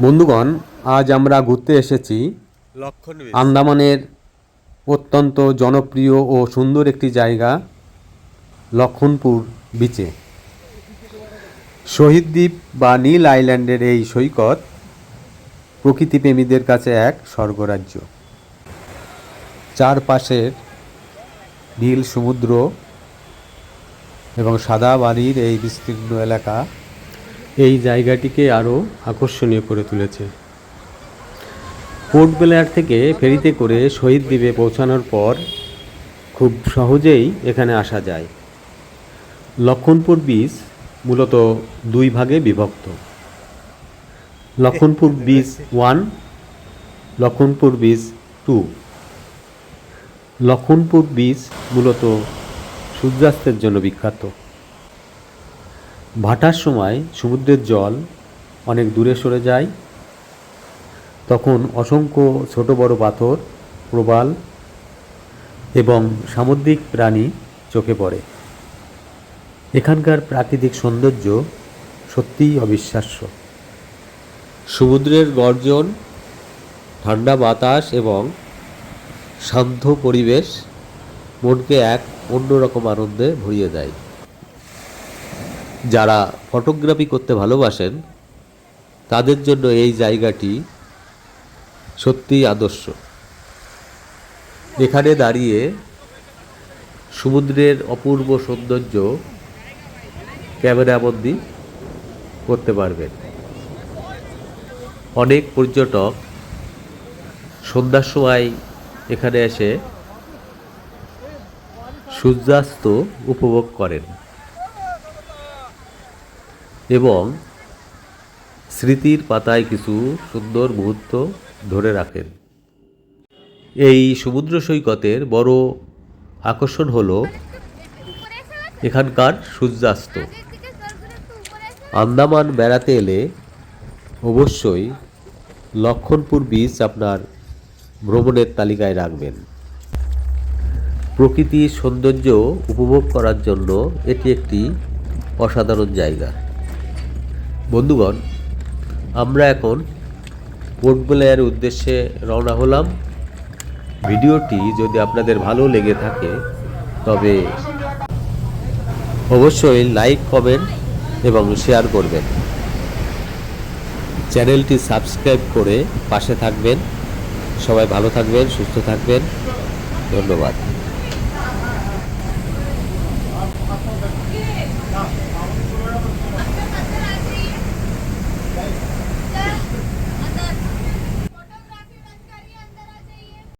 বন্ধুগণ, আজ আমরা ঘুরতে এসেছি আন্দামানের অত্যন্ত জনপ্রিয় ও সুন্দর একটি জায়গা লক্ষণপুর বিচে। শহীদ দ্বীপ বা নীল আইল্যান্ডের এই সৈকত প্রকৃতিপ্রেমীদের কাছে এক স্বর্গরাজ্য। চারপাশের নীল সমুদ্র এবং সাদা বাড়ির এই বিস্তীর্ণ এলাকা এই জায়গাটিকে আরও আকর্ষণীয় করে তুলেছে। পোর্ট ব্লেয়ার থেকে ফেরিতে করে শহীদ দ্বীপে পৌঁছানোর পর খুব সহজেই এখানে আসা যায়। লক্ষণপুর বিচ মূলত দুই ভাগে বিভক্ত: Lakshmanpur beach 1, Lakshmanpur beach 2। Lakshmanpur beach মূলত সূর্যাস্তের জন্য বিখ্যাত। ভাটার সময় সমুদ্রের জল অনেক দূরে সরে যায়, তখন অসংখ্য ছোট বড় পাথর, প্রবাল এবং সামুদ্রিক প্রাণী চোখে পড়ে। এখানকার প্রাকৃতিক সৌন্দর্য সত্যিই অবিশ্বাস্য। সমুদ্রের গর্জন, ঠান্ডা বাতাস এবং শান্ত পরিবেশ মনকে এক অন্যরকম আনন্দে ভরিয়ে দেয়। যারা ফটোগ্রাফি করতে ভালোবাসেন তাদের জন্য এই জায়গাটি সত্যিই আদর্শ। এখানে দাঁড়িয়ে সমুদ্রের অপূর্ব সৌন্দর্য ক্যামেরাবন্দি করতে পারবেন। অনেক পর্যটক সন্ধ্যার সময় এখানে এসে সূর্যাস্ত উপভোগ করেন এবং স্মৃতির পাতায় কিছু সুন্দর মুহূর্ত ধরে রাখেন। এই সমুদ্র সৈকতের বড় আকর্ষণ হলো এখানকার সূর্যাস্ত। আন্দামান বেড়াতে এলে অবশ্যই লক্ষণপুর বিচ আপনার ভ্রমণের তালিকায় রাখবেন। প্রকৃতির সৌন্দর্য উপভোগ করার জন্য এটি একটি অসাধারণ জায়গা। বন্ধুগণ, আমরা এখন পোর্ট ব্লেয়ারের উদ্দেশ্যে রওনা হলাম। ভিডিওটি যদি আপনাদের ভালো লেগে থাকে তবে অবশ্যই লাইক, কমেন্ট এবং শেয়ার করবেন। চ্যানেলটি সাবস্ক্রাইব করে পাশে থাকবেন। সবাই ভালো থাকবেন, সুস্থ থাকবেন। ধন্যবাদ।